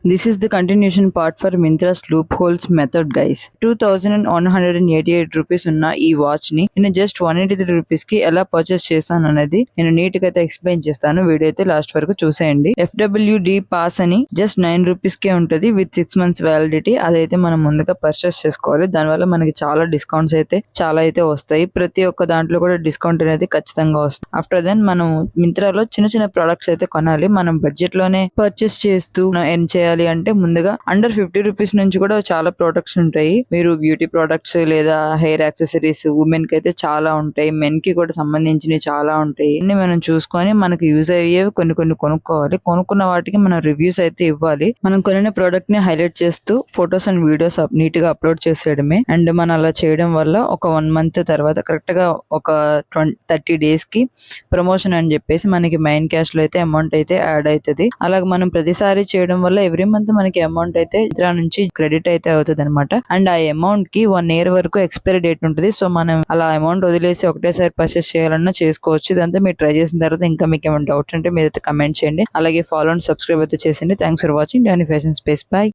This is the continuation part for Myntra's loopholes method, guys. 2188 rupees ఉన్న ఈ watch ని నేను జస్ట్ 183 రూపీస్ కి ఎలా పర్చేస్ చేశాను అనేది నేను నీట్ గా అయితే ఎక్స్ప్లెయిన్ చేస్తాను. వీడియో అయితే లాస్ట్ వరకు చూసేయండి. FWD పాస్ అని జస్ట్ 9 రూపీస్ కే ఉంటది విత్ 6 months వ్యాలిడిటీ. అదైతే మనం ముందుగా పర్చేస్ చేసుకోవాలి. దానివల్ల మనకి చాలా డిస్కౌంట్స్ అయితే వస్తాయి. ప్రతి ఒక్క దాంట్లో కూడా డిస్కౌంట్ అనేది ఖచ్చితంగా వస్తుంది. ఆఫ్టర్ దెన్ మనం మింత్రాలో చిన్న చిన్న ప్రొడక్ట్స్ అయితే కొనాలి. మనం బడ్జెట్ లోనే పర్చేస్ చేస్తూ ఎర్న్ చేయాలి అంటే ముందుగా అండర్ 50 రూపీస్ నుంచి కూడా చాలా ప్రొడక్ట్స్ ఉంటాయి. మీరు బ్యూటీ ప్రొడక్ట్స్ లేదా హెయిర్ యాక్సెసరీస్ ఉమెన్ కి అయితే చాలా ఉంటాయి. మెన్ కి కూడా సంబంధించినవి చాలా ఉంటాయి. అన్ని మనం చూసుకొని మనకి యూజ్ అయ్యేవి కొన్ని కొనుక్కోవాలి. కొనుక్కున్న వాటికి మనం రివ్యూస్ అయితే ఇవ్వాలి. మనం కొనిన ప్రోడక్ట్ ని హైలైట్ చేస్తూ ఫొటోస్ అండ్ వీడియోస్ నీట్ గా అప్లోడ్ చేసేయడమే. అండ్ మనం అలా చేయడం వల్ల ఒక 1 month తర్వాత కరెక్ట్ గా ఒక 30 days కి ప్రమోషన్ అని చెప్పేసి మనకి మైన్ క్యాష్ లో అయితే అమౌంట్ అయితే యాడ్ అవుతుంది. అలాగే మనం ప్రతిసారి చేయడం వల్ల ఎవ్రీ మంత్ మనకి అమౌంట్ అయితే ఇతర నుంచి క్రెడిట్ అయితే అవుతుంది అనమాట. అండ్ ఆ అమౌంట్ కి 1 year వరకు ఎక్స్పైరీ డేట్ ఉంటుంది. సో మనం అలా అమౌంట్ వదిలేసి ఒకటేసారి పర్చేస్ చేయాలన్నా చేసుకోవచ్చు. ఇదంతా మీరు ట్రై చేసిన తర్వాత ఇంకా మీకు ఏమైనా డౌట్స్ ఉంటే మీరైతే కమెంట్ చేయండి. అలాగే ఫాలో అండ్ సబ్స్క్రైబ్ అయితే చేయండి. Thanks for watching Danny fashion space. By.